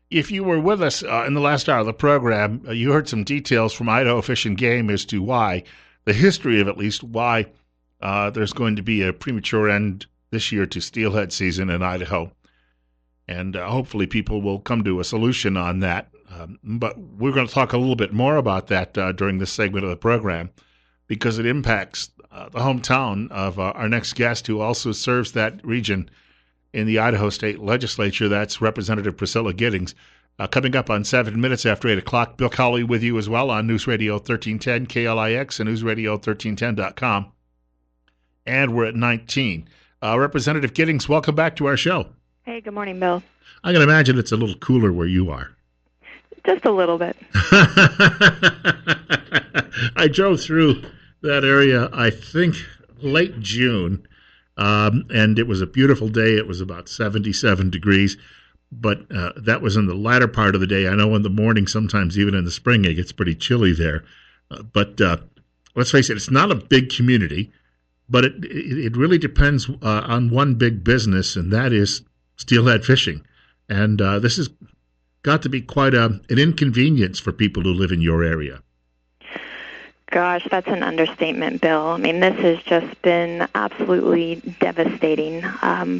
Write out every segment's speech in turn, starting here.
If you were with us in the last hour of the program, you heard some details from Idaho Fish and Game as to why, the history of at least, why there's going to be a premature end this year to steelhead season in Idaho. And hopefully people will come to a solution on that. But we're going to talk a little bit more about that during this segment of the program because it impacts the hometown of our next guest who also serves that region in the Idaho State Legislature. That's Representative Priscilla Giddings. Coming up on 7 minutes after 8 o'clock, Bill Cowley with you as well on News Radio 1310 KLIX and newsradio1310.com. And we're at 19. Representative Giddings, welcome back to our show. Hey, good morning, Bill. I can imagine it's a little cooler where you are. Just a little bit. I drove through that area, I think, late June, and it was a beautiful day. It was about 77 degrees, but that was in the latter part of the day. I know in the morning, sometimes even in the spring, it gets pretty chilly there. But let's face it, it's not a big community, but it really depends on one big business, and that is steelhead fishing. And this has got to be quite an inconvenience for people who live in your area. Gosh, that's an understatement, Bill. I mean, this has just been absolutely devastating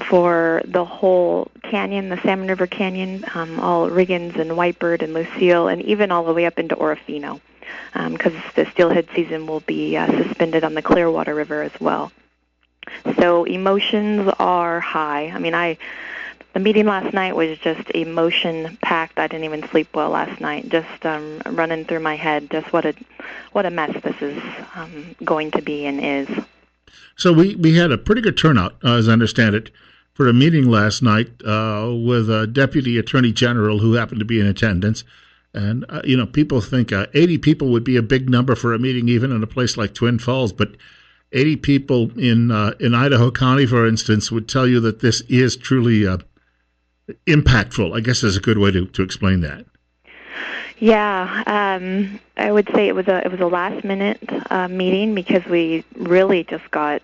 for the whole canyon, the Salmon River Canyon, all Riggins and Whitebird and Lucille, and even all the way up into Orofino, because the steelhead season will be suspended on the Clearwater River as well. So emotions are high. I mean, the meeting last night was just emotion-packed. I didn't even sleep well last night, just running through my head just what a mess this is going to be and is. So we had a pretty good turnout, as I understand it, for a meeting last night with a Deputy Attorney General who happened to be in attendance. And, people think 80 people would be a big number for a meeting even in a place like Twin Falls, but 80 people in Idaho County, for instance, would tell you that this is truly impactful, I guess is a good way to explain that. Yeah, I would say it was a last minute meeting because we really just got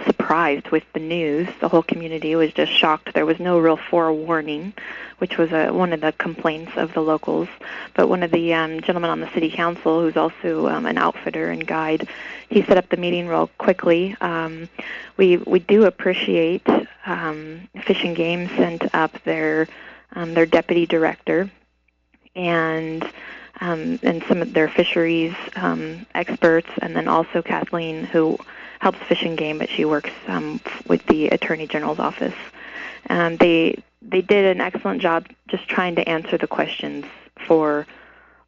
surprised with the news. The whole community was just shocked. There was no real forewarning, which was one of the complaints of the locals. But one of the gentlemen on the city council, who's also an outfitter and guide, he set up the meeting real quickly. We do appreciate Fish and Game sent up their deputy director and some of their fisheries experts, and then also Kathleen, who helps Fish and Game, but she works with the Attorney General's office. They did an excellent job just trying to answer the questions for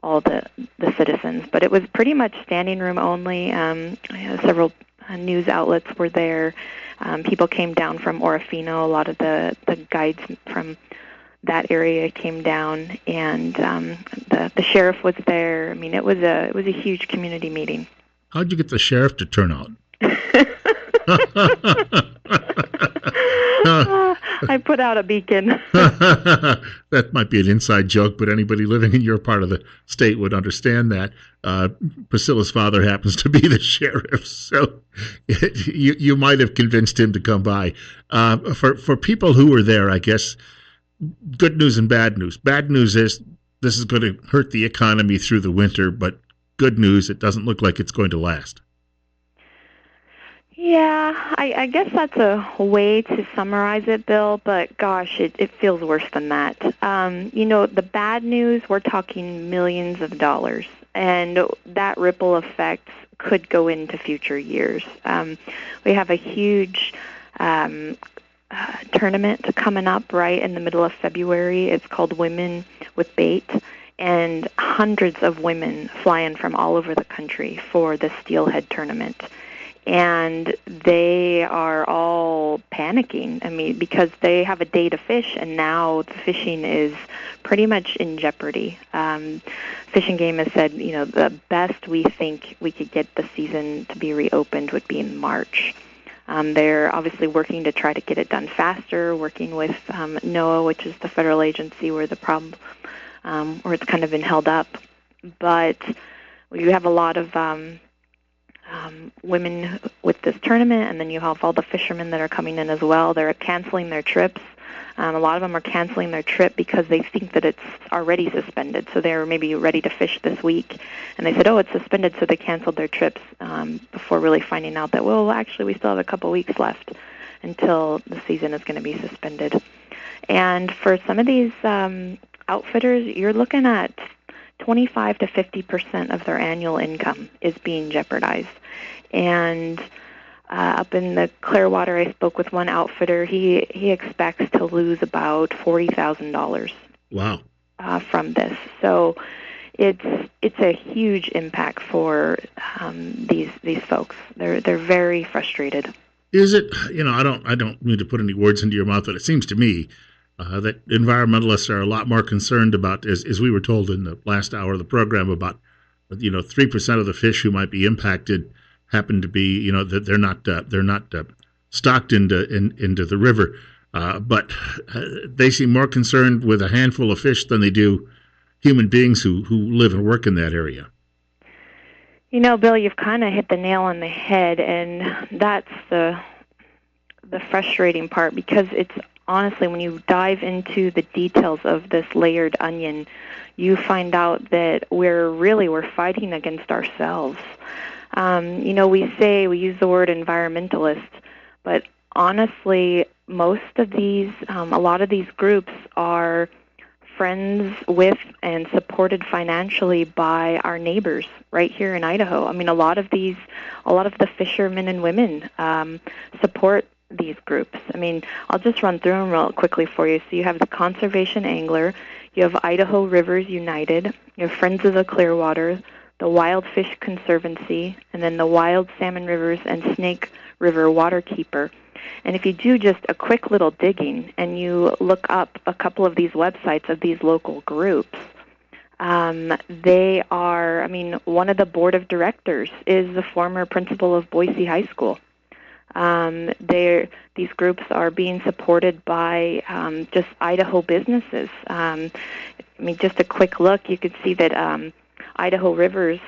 all the citizens, but it was pretty much standing room only. Several news outlets were there. People came down from Orofino. A lot of the guides from that area came down, and the sheriff was there. I mean, it was a huge community meeting. How'd you get the sheriff to turn out? I put out a beacon. That might be an inside joke, but anybody living in your part of the state would understand that. Priscilla's father happens to be the sheriff, so you might have convinced him to come by. For people who were there, I guess, good news and bad news. Bad news is this is going to hurt the economy through the winter, but good news, it doesn't look like it's going to last. Yeah, I guess that's a way to summarize it, Bill, but gosh, it feels worse than that. The bad news, we're talking millions of dollars, and that ripple effect could go into future years. We have a huge tournament coming up right in the middle of February. It's called Women with Bait, and hundreds of women fly in from all over the country for the steelhead tournament. And they are all panicking, because they have a day to fish, and now the fishing is pretty much in jeopardy. Fish and Game has said, the best we think we could get the season to be reopened would be in March. They're obviously working to try to get it done faster, working with NOAA, which is the federal agency where the problem, where it's kind of been held up. But we have a lot of women with this tournament, and then you have all the fishermen that are coming in as well. They're canceling their trips. A lot of them are canceling their trip because they think that it's already suspended. So they're maybe ready to fish this week, and they said, "Oh, it's suspended," so they canceled their trips before really finding out that, well, actually, we still have a couple weeks left until the season is going to be suspended. And for some of these outfitters, you're looking at 25 to 50% of their annual income is being jeopardized. And up in the Clearwater, I spoke with one outfitter. He expects to lose about $40,000. Wow. From this. So it's a huge impact for these folks. They're very frustrated. Is it, I don't mean to put any words into your mouth, but it seems to me that environmentalists are a lot more concerned about, as we were told in the last hour of the program, about 3% of the fish who might be impacted happen to be, that they're not stocked into the river, but they seem more concerned with a handful of fish than they do human beings who live and work in that area. Bill, you've kind of hit the nail on the head, and that's the frustrating part, because it's honestly, when you dive into the details of this layered onion, you find out that we're fighting against ourselves. We use the word environmentalist, but honestly, most of these, a lot of these groups are friends with and supported financially by our neighbors right here in Idaho. I mean, a lot of the fishermen and women support these groups. I mean, I'll just run through them real quickly for you. So you have the Conservation Angler, you have Idaho Rivers United, you have Friends of the Clearwater, the Wild Fish Conservancy, and then the Wild Salmon Rivers and Snake River Waterkeeper. And if you do just a quick little digging and you look up a couple of these websites of these local groups, they are, one of the board of directors is the former principal of Boise High School. These groups are being supported by just Idaho businesses. Just a quick look, you could see that Idaho Rivers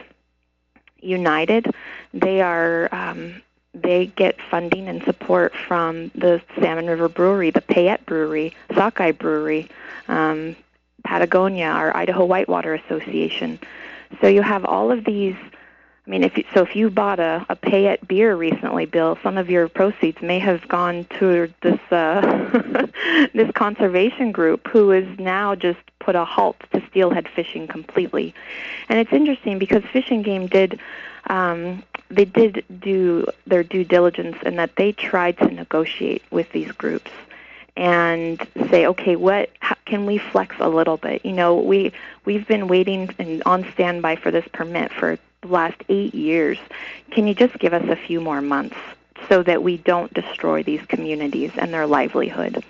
United, they get funding and support from the Salmon River Brewery, the Payette Brewery, Sockeye Brewery, Patagonia, our Idaho Whitewater Association. So you have all of these. If you bought a Payette beer recently, Bill, some of your proceeds may have gone to this this conservation group, who is now just put a halt to steelhead fishing completely. And it's interesting because Fish and Game did do their due diligence in that they tried to negotiate with these groups and say, okay, how can we flex a little bit? We've been waiting and on standby for this permit for the last 8 years. Can you just give us a few more months so that we don't destroy these communities and their livelihood?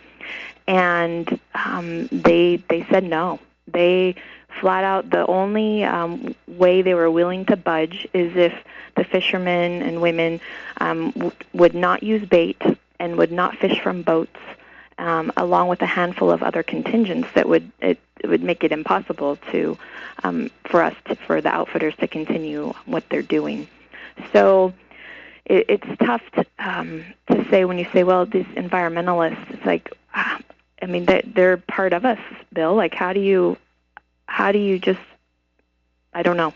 And they said no. They flat out, the only way they were willing to budge is if the fishermen and women would not use bait and would not fish from boats, along with a handful of other contingents that would make it impossible for the outfitters to continue what they're doing. So it's tough to say when you say, well, these environmentalists, it's like, they're part of us, Bill. Like, how do you just, I don't know.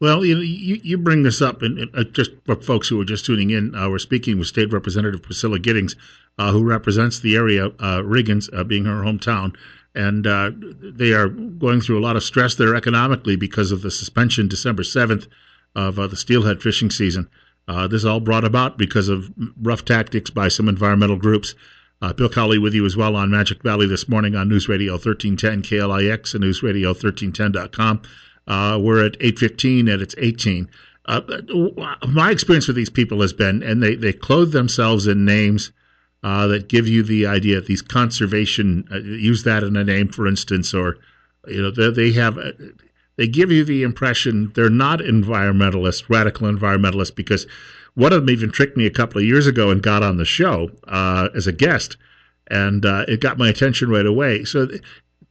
Well, you bring this up, and just for folks who are just tuning in, we're speaking with State Representative Priscilla Giddings, who represents the area, Riggins being her hometown, and they are going through a lot of stress there economically because of the suspension December 7th of the steelhead fishing season. This all brought about because of rough tactics by some environmental groups. Bill Cowley with you as well on Magic Valley this morning on News Radio 1310 KLIX and newsradio1310.com. We're at 8:15 and it's 18. My experience with these people has been, and they clothe themselves in names that give you the idea, these conservation, use that in a name, for instance, or they give you the impression they're not environmentalists, radical environmentalists, because one of them even tricked me a couple of years ago and got on the show as a guest, and it got my attention right away. So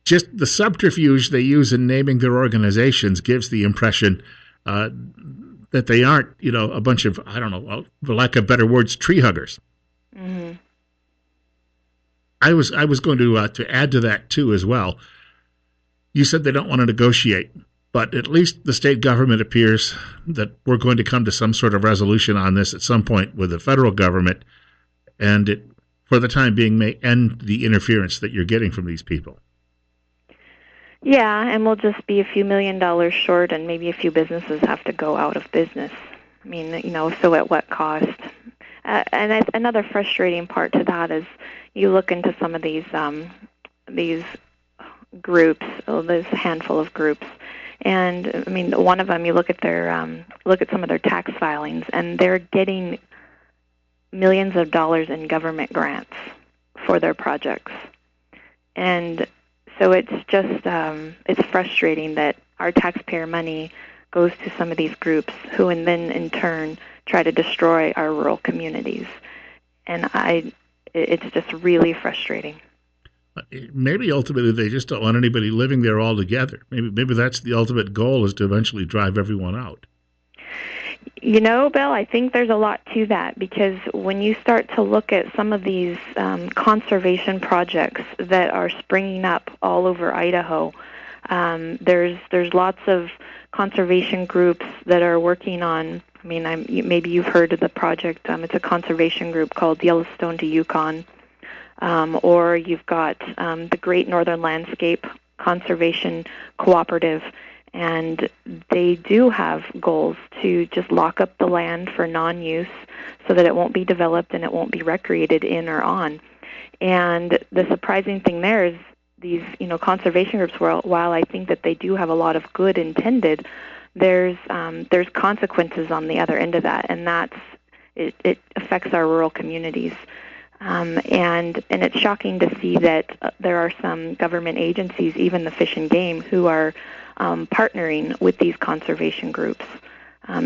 just the subterfuge they use in naming their organizations gives the impression that they aren't, a bunch of, I don't know, for lack of better words, tree huggers. Mm-hmm. I was going to add to that too as well. You said they don't want to negotiate, but at least the state government appears that we're going to come to some sort of resolution on this at some point with the federal government, and it, for the time being, may end the interference that you're getting from these people. Yeah, and we'll just be a few $1 million short, and maybe a few businesses have to go out of business. I mean, so at what cost? And another frustrating part to that is you look into some of these groups, this handful of groups, and I mean, one of them, you look at some of their tax filings, and they're getting millions of dollars in government grants for their projects, and so it's just it's frustrating that our taxpayer money goes to some of these groups who, and then in turn, try to destroy our rural communities, and it's just really frustrating. Maybe ultimately they just don't want anybody living there altogether. Maybe that's the ultimate goal, is to eventually drive everyone out. Bill, I think there's a lot to that, because when you start to look at some of these conservation projects that are springing up all over Idaho, there's lots of conservation groups that are working on. I mean, maybe you've heard of the project. It's a conservation group called Yellowstone to Yukon. Or you've got the Great Northern Landscape Conservation Cooperative, and they do have goals to just lock up the land for non-use so that it won't be developed and it won't be recreated in or on. And the surprising thing there is these, conservation groups, while I think that they do have a lot of good intended, there's consequences on the other end of that, and it affects our rural communities. And it's shocking to see that there are some government agencies, even the Fish and Game, who are partnering with these conservation groups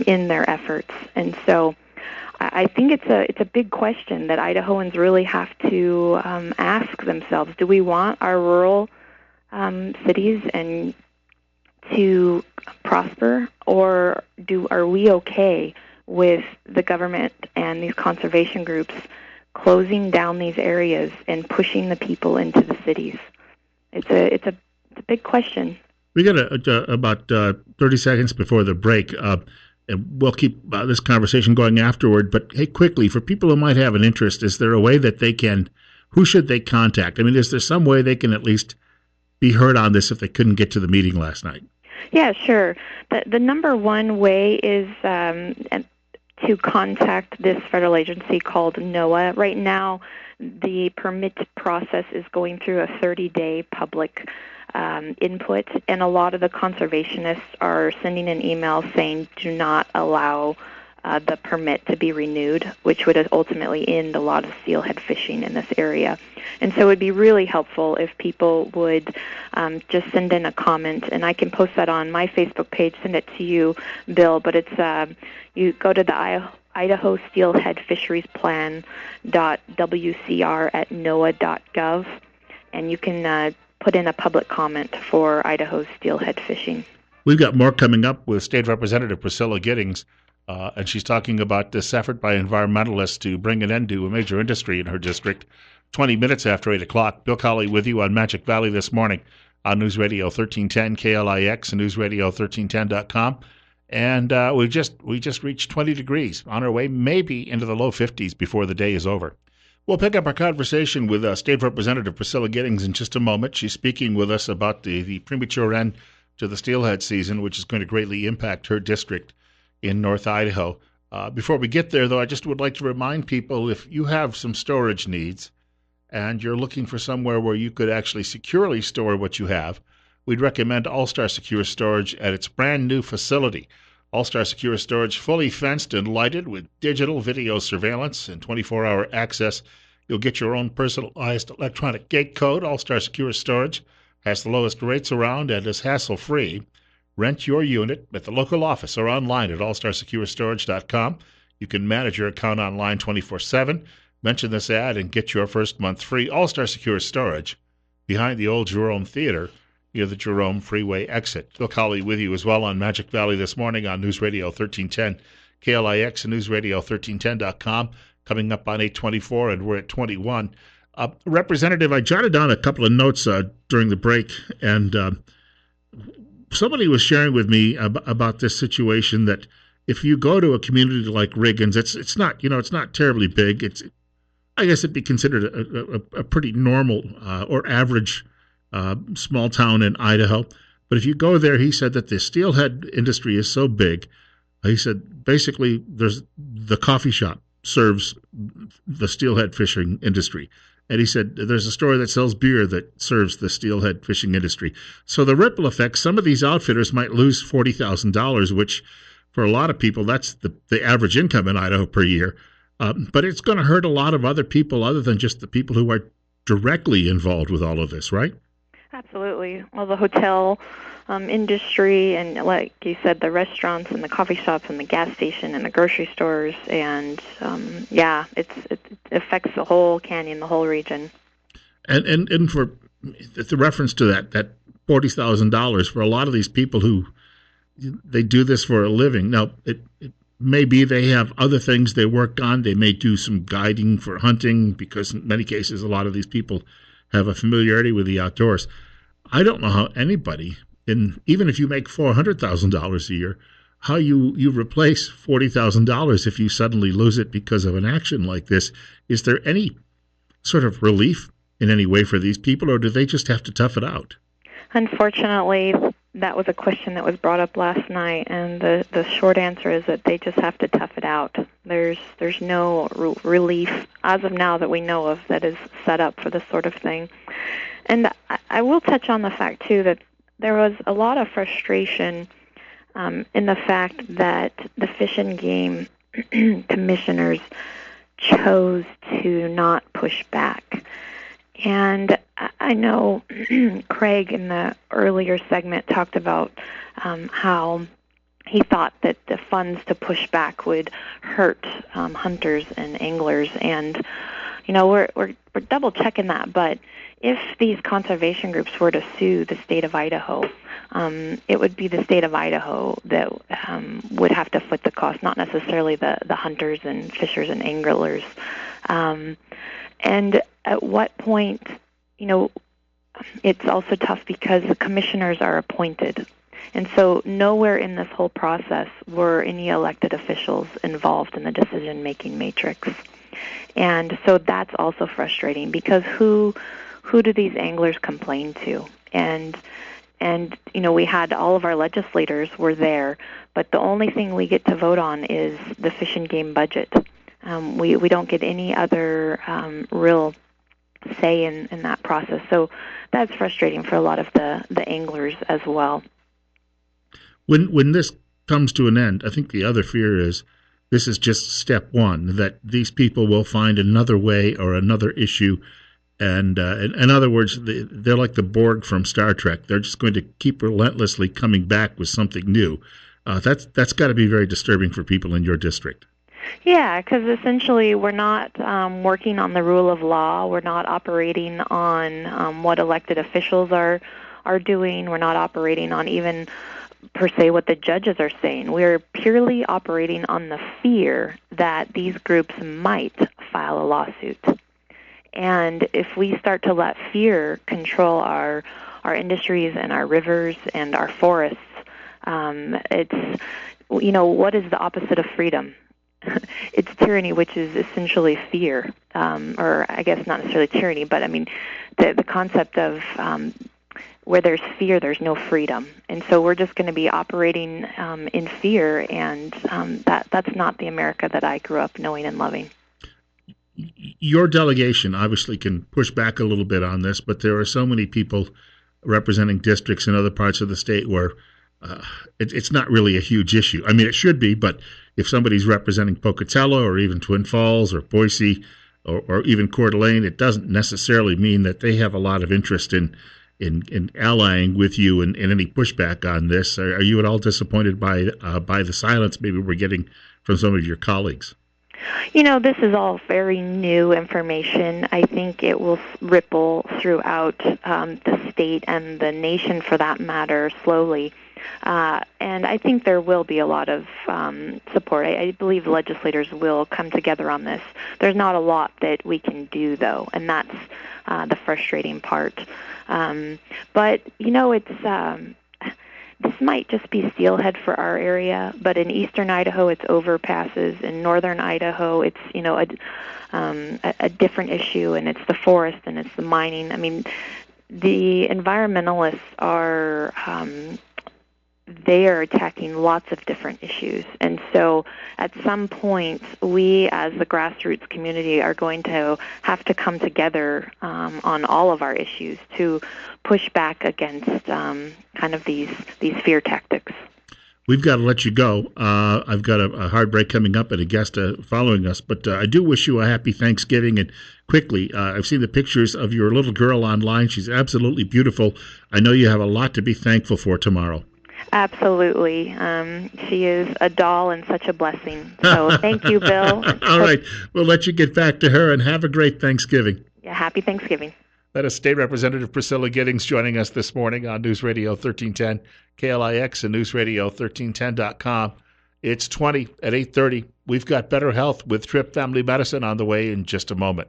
in their efforts. And so I think it's a big question that Idahoans really have to ask themselves. Do we want our rural cities and to prosper, or are we okay with the government and these conservation groups closing down these areas and pushing the people into the cities? It's a big question. We got about 30 seconds before the break, and we'll keep this conversation going afterward. But hey, quickly, for people who might have an interest, is there a way that who should they contact? I mean, is there some way they can at least be heard on this if they couldn't get to the meeting last night? Yeah, sure. The number one way is to contact this federal agency called NOAA. Right now, the permit process is going through a 30-day public input, and a lot of the conservationists are sending an email saying do not allow the permit to be renewed, which would ultimately end a lot of steelhead fishing in this area. And so it would be really helpful if people would just send in a comment, and I can post that on my Facebook page, send it to you, Bill, but it's you go to the Idaho Steelhead Fisheries Plan.wcr@noaa.gov, and you can put in a public comment for Idaho's steelhead fishing. We've got more coming up with State Representative Priscilla Giddings, and she's talking about this effort by environmentalists to bring an end to a major industry in her district. 20 minutes after 8 o'clock. Bill Colley with you on Magic Valley this morning on News Radio 1310 KLIX and newsradio1310.com. And we just reached 20 degrees, on our way maybe into the low 50s before the day is over. We'll pick up our conversation with State Representative Priscilla Giddings in just a moment. She's speaking with us about the premature end to the steelhead season, which is going to greatly impact her district in North Idaho. Before we get there, though, I just would like to remind people, if you have some storage needs and you're looking for somewhere where you could actually securely store what you have, we'd recommend All-Star Secure Storage at its brand new facility. All-Star Secure Storage, fully fenced and lighted with digital video surveillance and 24-hour access. You'll get your own personalized electronic gate code. All-Star Secure Storage has the lowest rates around and is hassle-free. Rent your unit at the local office or online at allstarsecurestorage.com. You can manage your account online 24/7. Mention this ad and get your first month free. All-Star Secure Storage, behind the old Jerome Theater, near the Jerome Freeway exit. Bill Colley with you as well on Magic Valley this morning on News Radio 1310 KLIX and newsradio1310.com. Coming up on 8:24, and we're at 21. Representative, I jotted down a couple of notes during the break, and somebody was sharing with me about this situation that if you go to a community like Riggins, it's not it's not terribly big. It's I guess it'd be considered a pretty normal or average small town in Idaho. But if you go there, he said that the steelhead industry is so big. He said basically there's the coffee shop serves the steelhead fishing industry. And he said there's a store that sells beer that serves the steelhead fishing industry. So the ripple effect, some of these outfitters might lose $40,000, which for a lot of people, that's the average income in Idaho per year. But it's going to hurt a lot of other people other than just the people who are directly involved with all of this, right? Absolutely. Well, the hotel industry and, like you said, the restaurants and the coffee shops and the gas station and the grocery stores. And, it affects the whole canyon, the whole region. And for the reference to that $40,000, for a lot of these people who they do this for a living. Now, it maybe they have other things they work on. They may do some guiding for hunting because in many cases, a lot of these people have a familiarity with the outdoors. I don't know how anybody, even if you make $400,000 a year, how you replace $40,000 if you suddenly lose it because of an action like this. Is there any sort of relief in any way for these people, or do they just have to tough it out? Unfortunately, that was a question that was brought up last night, and the short answer is that they just have to tough it out. There's no relief as of now that we know of that is set up for this sort of thing. And I will touch on the fact, too, that there was a lot of frustration in the fact that the Fish and Game commissioners chose to not push back. And I know Craig in the earlier segment talked about how he thought that the funds to push back would hurt hunters and anglers. And, we're double checking that. But if these conservation groups were to sue the state of Idaho, it would be the state of Idaho that would have to foot the cost, not necessarily the hunters and fishers and anglers. And at what point, it's also tough because the commissioners are appointed. And so nowhere in this whole process were any elected officials involved in the decision-making matrix. And so that's also frustrating because who do these anglers complain to? And we had all of our legislators were there, but the only thing we get to vote on is the Fish and Game budget. We don't get any other real say in that process. So that's frustrating for a lot of the anglers as well. When this comes to an end, I think the other fear is this is just step one, that these people will find another way or another issue. And in other words, they're like the Borg from Star Trek. They're just going to keep relentlessly coming back with something new. That's got to be very disturbing for people in your district. Yeah, because essentially we're not working on the rule of law. We're not operating on what elected officials are doing. We're not operating on even per se what the judges are saying. We're purely operating on the fear that these groups might file a lawsuit. And if we start to let fear control our industries and our rivers and our forests, it's, what is the opposite of freedom? It's tyranny, which is essentially fear, or I guess not necessarily tyranny, but I mean the concept of where there's fear, there's no freedom. And so we're just going to be operating in fear, and that's not the America that I grew up knowing and loving. Your delegation obviously can push back a little bit on this, but there are so many people representing districts in other parts of the state where it's not really a huge issue. I mean, it should be, but if somebody's representing Pocatello or even Twin Falls or Boise or even Coeur d'Alene, it doesn't necessarily mean that they have a lot of interest in allying with you in any pushback on this. Are you at all disappointed by the silence maybe we're getting from some of your colleagues? This is all very new information. I think it will ripple throughout the state and the nation, for that matter, slowly. And I think there will be a lot of support. I believe legislators will come together on this. There's not a lot that we can do, though, and that's the frustrating part. But, it's this might just be steelhead for our area, but in eastern Idaho, it's overpasses. In northern Idaho, it's, a different issue, and it's the forest and it's the mining. I mean, the environmentalists are they are attacking lots of different issues. And so at some point, we as the grassroots community are going to have to come together on all of our issues to push back against kind of these fear tactics. We've got to let you go. I've got a hard break coming up and a guest following us, but I do wish you a happy Thanksgiving. And quickly, I've seen the pictures of your little girl online. She's absolutely beautiful. I know you have a lot to be thankful for tomorrow. Absolutely. She is a doll and such a blessing. So thank you, Bill. All right. We'll let you get back to her, and have a great Thanksgiving. Yeah, happy Thanksgiving. That is State Representative Priscilla Giddings joining us this morning on News Radio 1310 KLIX and newsradio1310.com. It's 20 at 8:30. We've got Better Health with Trip Family Medicine on the way in just a moment.